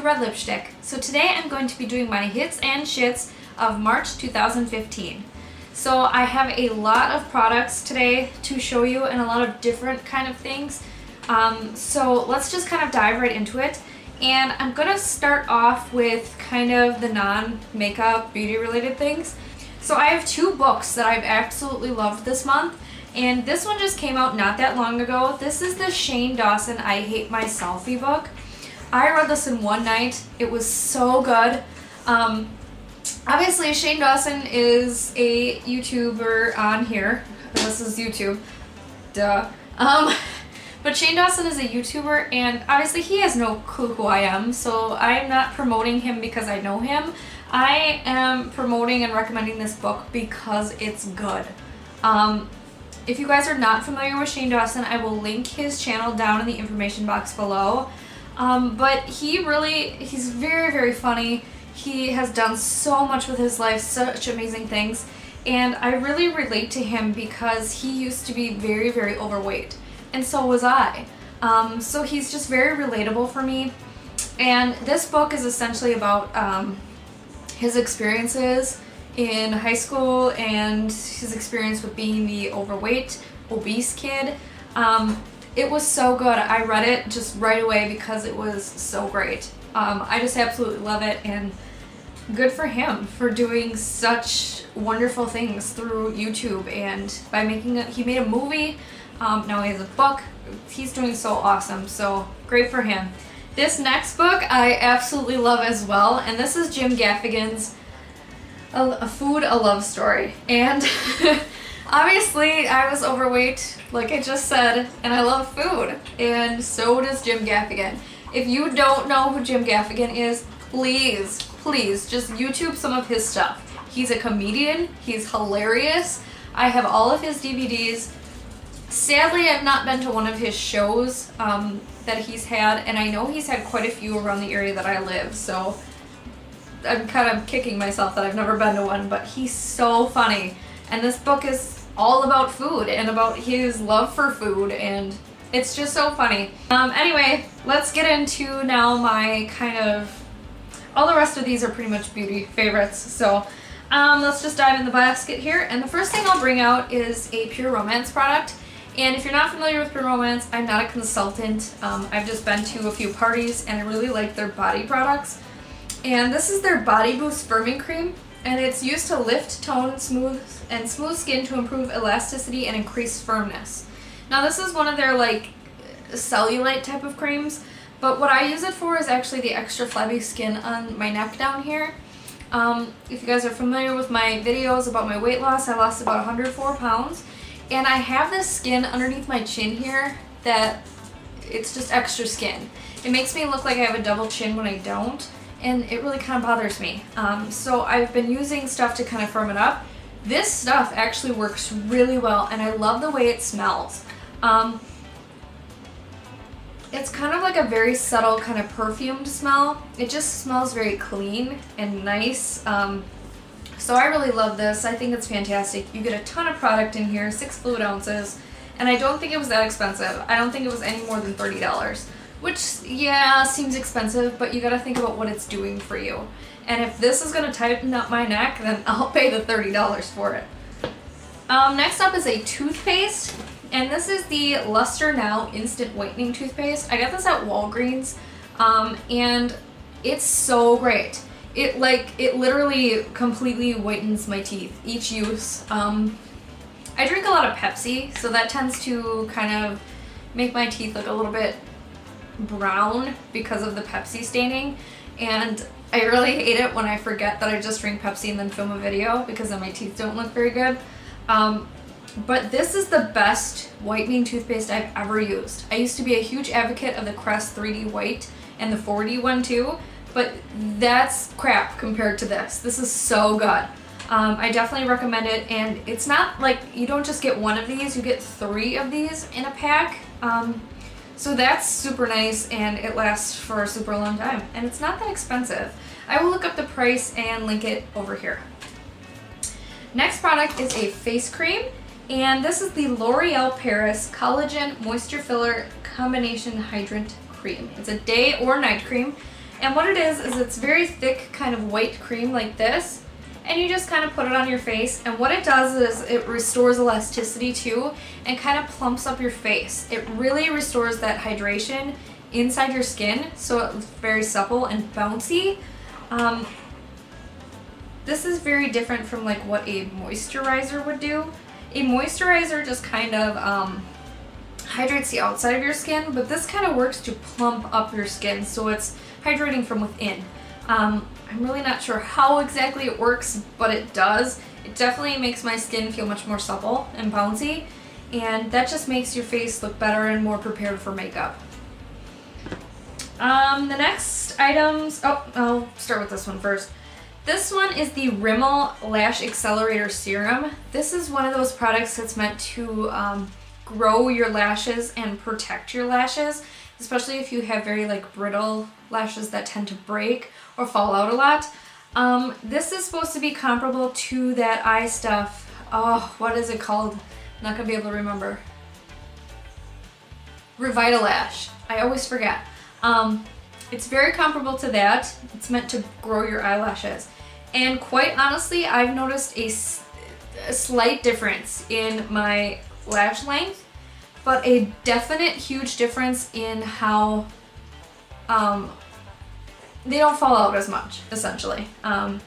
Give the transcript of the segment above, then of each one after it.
to Red Lipstick. So today I'm going to be doing my hits and shits of March 2015. So I have a lot of products today to show you and a lot of different kind of things. So let's just kind of dive right into it. And I'm gonna start off with kind of the non-makeup beauty related things. So I have two books that I've absolutely loved this month. And this one just came out not that long ago. This is the Shane Dawson I Hate My Selfie book. I read this in one night. It was so good. Obviously Shane Dawson is a YouTuber on here. This is YouTube. Duh. But Shane Dawson is a YouTuber, and obviously he has no clue who I am, so I'm not promoting him because I know him. I am promoting and recommending this book because it's good. If you guys are not familiar with Shane Dawson, I will link his channel down in the information box below. But he's very, very funny. He has done so much with his life, such amazing things. And I really relate to him because he used to be very, very overweight. And so was I. So he's just very relatable for me. And this book is essentially about his experiences in high school and his experience with being the overweight, obese kid. It was so good. I read it just right away because it was so great. I just absolutely love it, and good for him for doing such wonderful things through YouTube, and by making it, he made a movie, now he has a book. He's doing so awesome, so great for him. This next book I absolutely love as well, and this is Jim Gaffigan's A Food, a Love Story. And obviously I was overweight, like I just said, and I love food, and so does Jim Gaffigan. If you don't know who Jim Gaffigan is, please just YouTube some of his stuff. He's a comedian, he's hilarious. I have all of his DVDs. Sadly, I've not been to one of his shows that he's had, and I know he's had quite a few around the area that I live, so I'm kind of kicking myself that I've never been to one, but he's so funny. And this book is all about food and about his love for food, and it's just so funny. Anyway, let's get into now my kind of, all the rest of these are pretty much beauty favorites, so let's just dive in the basket here. And the first thing I'll bring out is a Pure Romance product. And if you're not familiar with Pure Romance, I'm not a consultant. I've just been to a few parties and I really like their body products. And this is their Body Boost Firming Cream, and it's used to lift, tone, smooth skin to improve elasticity and increase firmness. Now this is one of their like cellulite type of creams, but what I use it for is actually the extra flabby skin on my neck down here. If you guys are familiar with my videos about my weight loss, I lost about 104 pounds. And I have this skin underneath my chin here that it's just extra skin. It makes me look like I have a double chin when I don't, and it really kind of bothers me. So I've been using stuff to kind of firm it up. This stuff actually works really well, and I love the way it smells. It's kind of like a very subtle kind of perfumed smell. It just smells very clean and nice. So I really love this. I think it's fantastic. You get a ton of product in here, 6 fluid ounces, and I don't think it was that expensive. I don't think it was any more than $30, which, yeah, seems expensive, but you gotta think about what it's doing for you. And if this is gonna tighten up my neck, then I'll pay the $30 for it. Next up is a toothpaste, and this is the Luster Now Instant Whitening Toothpaste. I got this at Walgreens, and it's so great. It literally completely whitens my teeth, each use. I drink a lot of Pepsi, so that tends to kind of make my teeth look a little bit brown because of the Pepsi staining, and I really hate it when I forget that I just drink Pepsi and then film a video, because then my teeth don't look very good. But this is the best whitening toothpaste I've ever used. I used to be a huge advocate of the Crest 3D White and the 4D one too, but that's crap compared to this. This is so good. I definitely recommend it, and it's not like you don't just get one of these, you get 3 of these in a pack. So that's super nice, and it lasts for a super long time, and it's not that expensive. I will look up the price and link it over here. Next product is a face cream, and this is the L'Oreal Paris Collagen Moisture Filler Combination Hydrant Cream. It's a day or night cream, And what it is it's very thick kind of white cream like this. And you just kind of put it on your face, and what it does is it restores elasticity too and kind of plumps up your face. It really restores that hydration inside your skin, so it's very supple and bouncy. This is very different from like what a moisturizer would do. A moisturizer just kind of hydrates the outside of your skin, but this kind of works to plump up your skin, so it's hydrating from within. I'm really not sure how exactly it works, but it does. It definitely makes my skin feel much more supple and bouncy, and that just makes your face look better and more prepared for makeup. The next items, I'll start with this one first. This one is the Rimmel Lash Accelerator Serum. This is one of those products that's meant to grow your lashes and protect your lashes, especially if you have very like brittle lashes that tend to break or fall out a lot. This is supposed to be comparable to that eye stuff. Oh, what is it called? I'm not gonna be able to remember. Revitalash. I always forget. It's very comparable to that. It's meant to grow your eyelashes. And quite honestly, I've noticed a slight difference in my lash length, but a definite huge difference in how they don't fall out as much, essentially. I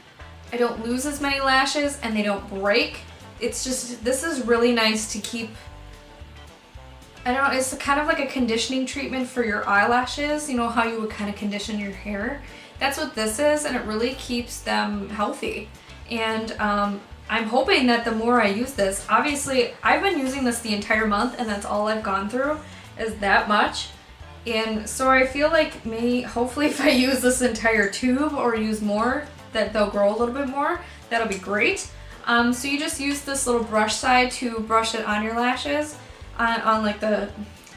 don't lose as many lashes and they don't break. It's just, this is really nice to keep, I don't know, it's kind of like a conditioning treatment for your eyelashes, you know how you would kind of condition your hair. That's what this is, and it really keeps them healthy. And I'm hoping that the more I use this, obviously I've been using this the entire month and that's all I've gone through is that much. And so I feel like hopefully if I use this entire tube or use more, that they'll grow a little bit more. That'll be great. So you just use this little brush side to brush it on your lashes, on like the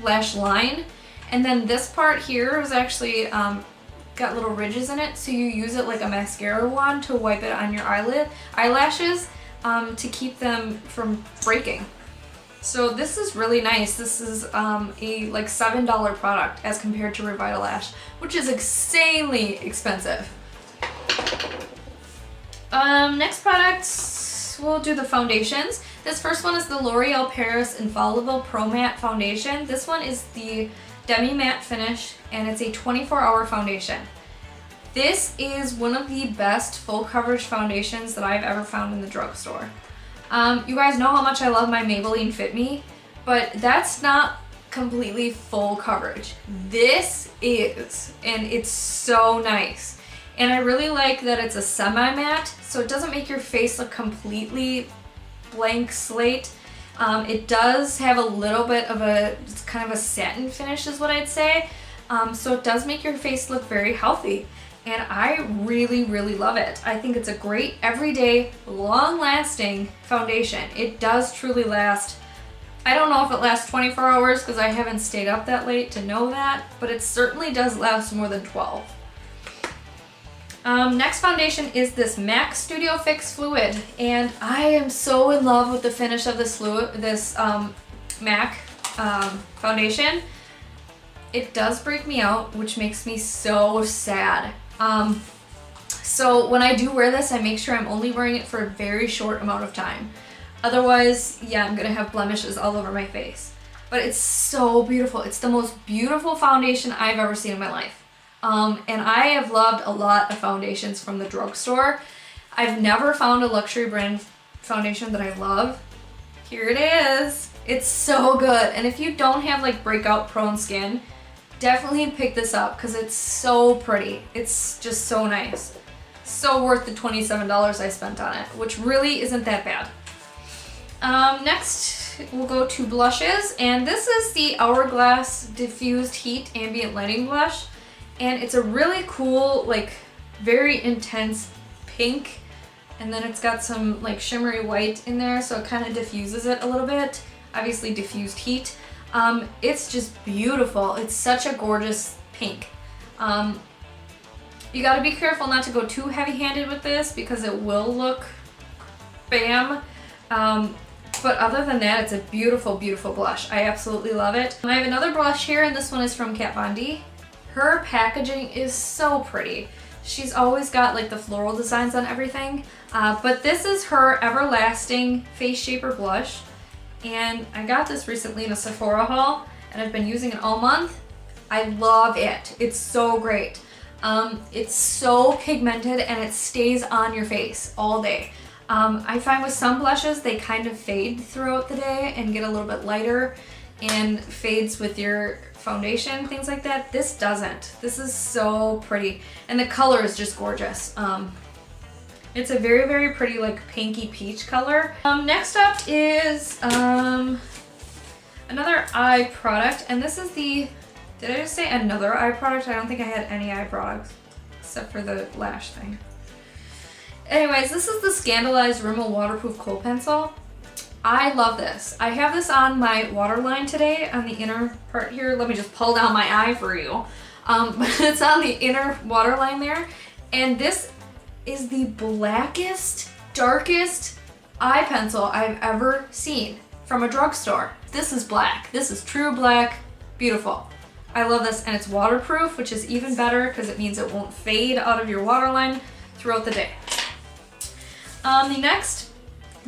lash line. And then this part here was actually got little ridges in it, so you use it like a mascara wand to wipe it on your eyelashes to keep them from breaking. So this is really nice. This is a like $7 product as compared to Revitalash, which is insanely expensive. Next product, we'll do the foundations. This first one is the L'Oreal Paris Infallible Pro Matte Foundation. This one is the Demi Matte Finish, and it's a 24-hour foundation. This is one of the best full coverage foundations that I've ever found in the drugstore. You guys know how much I love my Maybelline Fit Me, but that's not completely full coverage. This is, and it's so nice. And I really like that it's a semi-matte, so it doesn't make your face look completely blank slate. It does have a little bit of it's kind of a satin finish is what I'd say. So it does make your face look very healthy. And I really, really love it. I think it's a great everyday, long-lasting foundation. It does truly last. I don't know if it lasts 24 hours because I haven't stayed up that late to know that, but it certainly does last more than 12. Next foundation is this MAC Studio Fix Fluid, and I am so in love with the finish of this MAC foundation. It does break me out, which makes me so sad. So when I do wear this, I make sure I'm only wearing it for a very short amount of time. Otherwise, yeah, I'm gonna have blemishes all over my face. But it's so beautiful. It's the most beautiful foundation I've ever seen in my life. And I have loved a lot of foundations from the drugstore. I've never found a luxury brand foundation that I love. Here it is. It's so good. And if you don't have like breakout prone skin, definitely pick this up because it's so pretty. It's just so nice. So worth the $27 I spent on it, which really isn't that bad. Next, we'll go to blushes. And this is the Hourglass Diffused Heat Ambient Lighting Blush. And it's a really cool, like very intense pink. And then it's got some like shimmery white in there, so it kind of diffuses it a little bit. Obviously diffused heat. It's just beautiful. It's such a gorgeous pink. You gotta be careful not to go too heavy-handed with this because it will look bam. But other than that, it's a beautiful, beautiful blush. I absolutely love it. I have another blush here, and this one is from Kat Von D. Her packaging is so pretty. She's always got like the floral designs on everything. But this is her Everlasting Face Shaper Blush. And I got this recently in a Sephora haul, and I've been using it all month. I love it. It's so great. It's so pigmented and it stays on your face all day. I find with some blushes, they kind of fade throughout the day and get a little bit lighter and fades with your foundation, things like that. This doesn't. This is so pretty. And the color is just gorgeous. It's a very, very pretty like pinky peach color. Next up is another eye product. And this is the, did I just say another eye product? I don't think I had any eye products except for the lash thing. Anyways, this is the Scandalized Rimmel Waterproof Kohl Pencil. I love this. I have this on my waterline today on the inner part here. Let me just pull down my eye for you. But it's on the inner waterline there. And this is the blackest, darkest eye pencil I've ever seen from a drugstore. This is black. This is true black. Beautiful. I love this, and it's waterproof, which is even better because it means it won't fade out of your waterline throughout the day.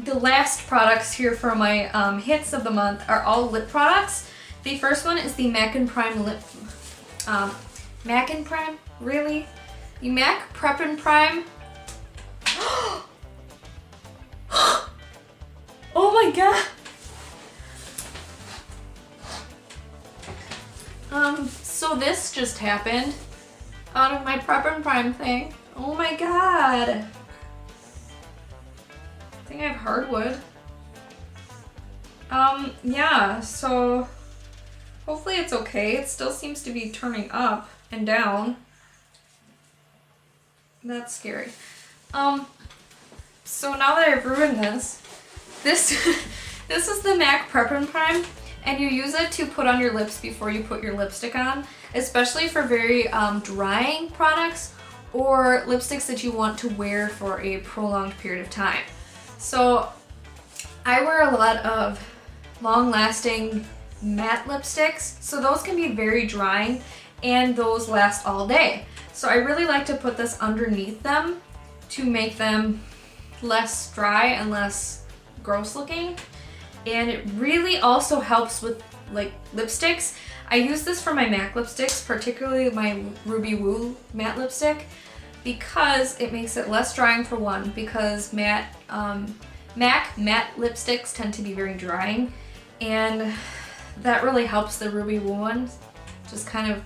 The last products here for my hits of the month are all lip products. The first one is the MAC and Prime lip. MAC and Prime? Really? The MAC Prep and Prime. Oh my god! So this just happened out of my Prep and Prime thing. Oh my god! I think I have hardwood. Yeah, so hopefully it's okay. It still seems to be turning up and down. That's scary. So now that I've ruined this is the MAC Prep and Prime, and you use it to put on your lips before you put your lipstick on, especially for very drying products or lipsticks that you want to wear for a prolonged period of time. So I wear a lot of long-lasting matte lipsticks, so those can be very drying and those last all day. So I really like to put this underneath them to make them less dry and less gross looking. And it really also helps with like lipsticks. I use this for my MAC lipsticks, particularly my Ruby Woo matte lipstick, because it makes it less drying for one, because MAC matte lipsticks tend to be very drying, and that really helps the Ruby Woo ones just kind of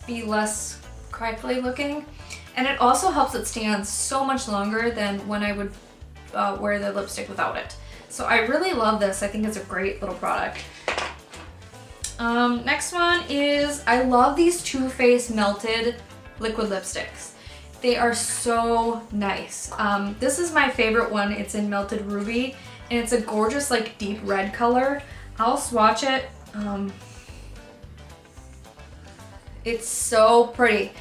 be less crackly looking. And it also helps it stay on so much longer than when I would wear the lipstick without it. So I really love this. I think it's a great little product. Next one is, I love these Too Faced Melted Liquid Lipsticks. They are so nice. This is my favorite one. It's in Melted Ruby, and it's a gorgeous like deep red color. I'll swatch it. It's so pretty.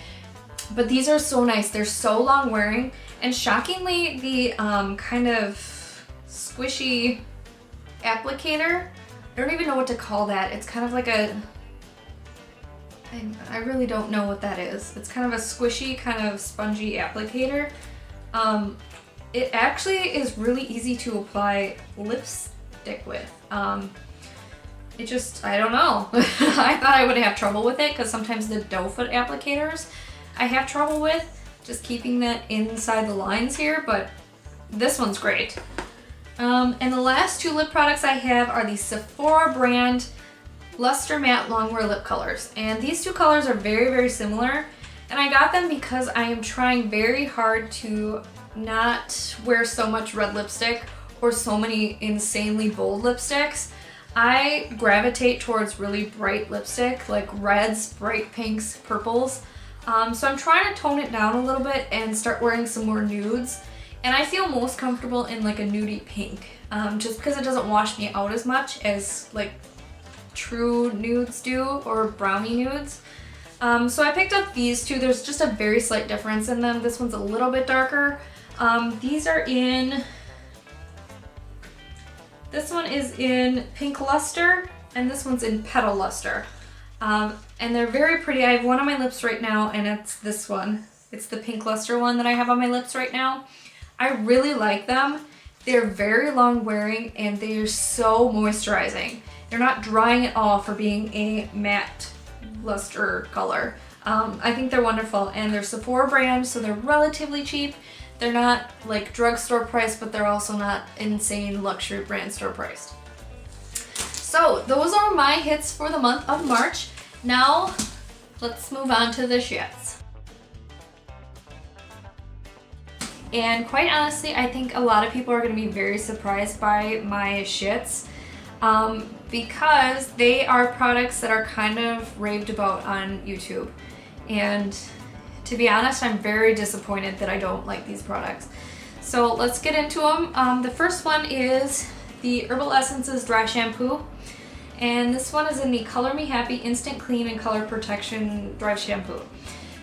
But these are so nice. They're so long wearing, and shockingly the kind of squishy applicator, I don't even know what to call that. It's kind of like a, I really don't know what that is. It's kind of a squishy, kind of spongy applicator. It actually is really easy to apply lipstick with. It just, I don't know. I thought I would have trouble with it because sometimes the doe foot applicators I have trouble with just keeping that inside the lines here, but this one's great. And the last two lip products I have are the Sephora brand Luster Matte Longwear Lip Colors. And these two colors are very, very similar. And I got them because I am trying very hard to not wear so much red lipstick or so many insanely bold lipsticks. I gravitate towards really bright lipstick, like reds, bright pinks, purples. So I'm trying to tone it down a little bit and start wearing some more nudes. And I feel most comfortable in like a nudie pink, just because it doesn't wash me out as much as like true nudes do, or brownie nudes. So I picked up these two. There's just a very slight difference in them. This one's a little bit darker. These are in, this one is in Pink Luster, and this one's in Petal Luster. And they're very pretty. I have one on my lips right now, and it's this one. It's the pink luster one that I have on my lips right now. I really like them. They're very long wearing, and they're so moisturizing. They're not drying at all for being a matte luster color. I think they're wonderful, and they're Sephora brand, so they're relatively cheap. They're not like drugstore priced, but they're also not insane luxury brand store priced. So those are my hits for the month of March. Now let's move on to the shits. And quite honestly, I think a lot of people are going to be very surprised by my shits because they are products that are kind of raved about on YouTube. And to be honest, I'm very disappointed that I don't like these products. So let's get into them. The first one is the Herbal Essences Dry Shampoo. And this one is in the Color Me Happy Instant Clean and Color Protection Dry Shampoo.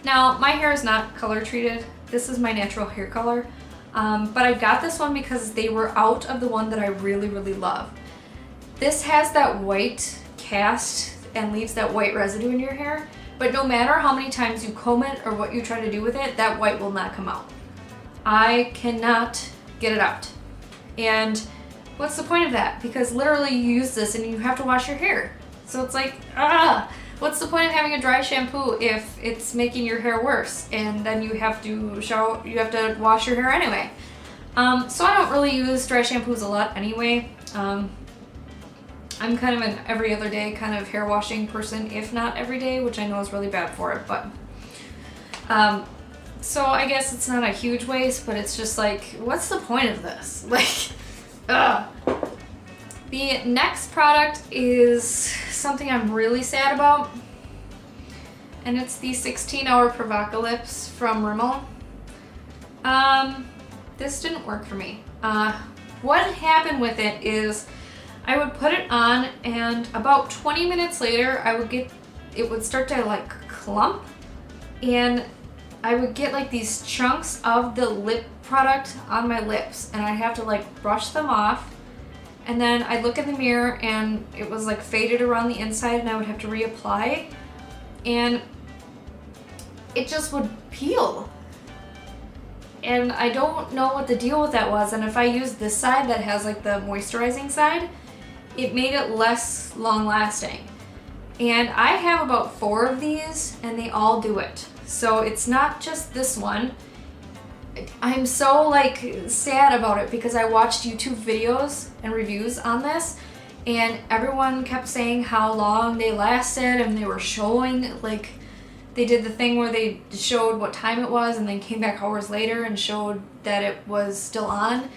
Now, my hair is not color treated. This is my natural hair color. But I got this one because they were out of the one that I really, really love. This has that white cast and leaves that white residue in your hair. But no matter how many times you comb it or what you try to do with it, that white will not come out. I cannot get it out. And what's the point of that? Because literally you use this and you have to wash your hair. So it's like, what's the point of having a dry shampoo if it's making your hair worse? And then you have to wash your hair anyway. So I don't really use dry shampoos a lot anyway. I'm kind of an every other day kind of hair washing person, if not every day, which I know is really bad for it, but so I guess it's not a huge waste, but it's just like, what's the point of this? Like, ugh. The next product is something I'm really sad about, and it's the 16-Hour Provocalips from Rimmel. This didn't work for me. What happened with it is I would put it on, and about 20 minutes later, it would start to like clump, and I would get like these chunks of the lip product on my lips, and I'd have to like brush them off, and then I'd look in the mirror and it was like faded around the inside, and I would have to reapply, and it just would peel. And I don't know what the deal with that was, and if I used this side that has like the moisturizing side, it made it less long lasting. And I have about 4 of these, and they all do it. So it's not just this one. I'm so like sad about it because I watched YouTube videos and reviews on this, and everyone kept saying how long they lasted, and they were showing, like, they did the thing where they showed what time it was and then came back hours later and showed that it was still on.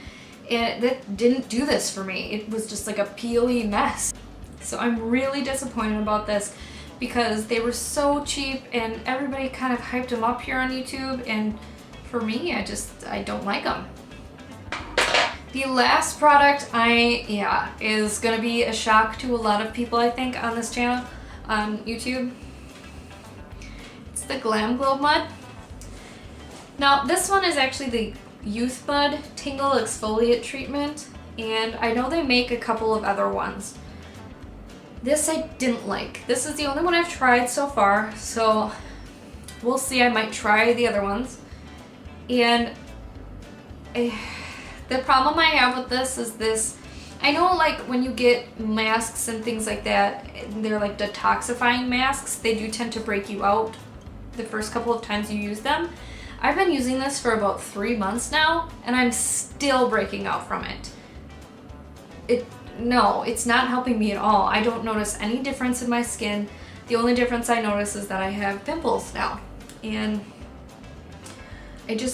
And that didn't do this for me. It was just like a peely mess. So I'm really disappointed about this because they were so cheap and everybody kind of hyped them up here on YouTube, and for me, I don't like them. The last product is gonna be a shock to a lot of people, I think, on this channel, on YouTube. It's the Glam Glow Mud. Now, this one is actually the Youth Mud Tingle Exfoliate Treatment, and I know they make a couple of other ones. This I didn't like. This is the only one I've tried so far, so we'll see. I might try the other ones. And the problem I have with this is this. I know, like, when you get masks and things like that, they're like detoxifying masks, they do tend to break you out the first couple of times you use them. I've been using this for about 3 months now, and I'm still breaking out from it. No, it's not helping me at all. I don't notice any difference in my skin. The only difference I notice is that I have pimples now, and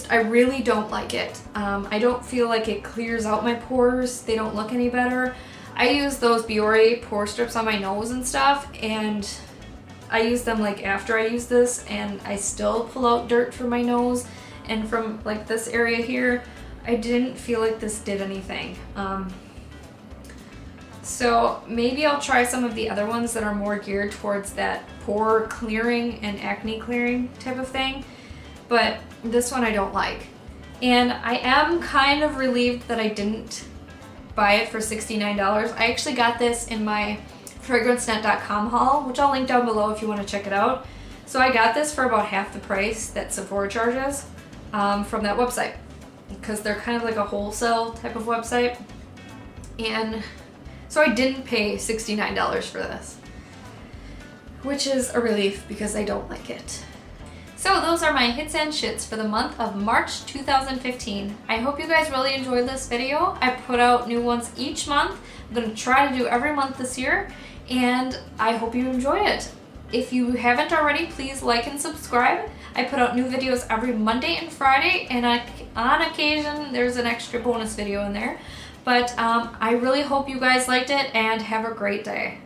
I really don't like it. I don't feel like it clears out my pores. They don't look any better. I use those Biore pore strips on my nose and stuff, and I use them like after I use this, and I still pull out dirt from my nose and from like this area here. I didn't feel like this did anything. So maybe I'll try some of the other ones that are more geared towards that pore clearing and acne clearing type of thing. But this one I don't like. And I am kind of relieved that I didn't buy it for $69. I actually got this in my fragrancenet.com haul, which I'll link down below if you want to check it out. So I got this for about half the price that Sephora charges from that website, because they're kind of like a wholesale type of website. And so I didn't pay $69 for this, which is a relief because I don't like it. So those are my hits and shits for the month of March 2015. I hope you guys really enjoyed this video. I put out new ones each month. I'm going to try to do every month this year, and I hope you enjoy it. If you haven't already, please like and subscribe. I put out new videos every Monday and Friday, and on occasion there's an extra bonus video in there. But I really hope you guys liked it, and have a great day.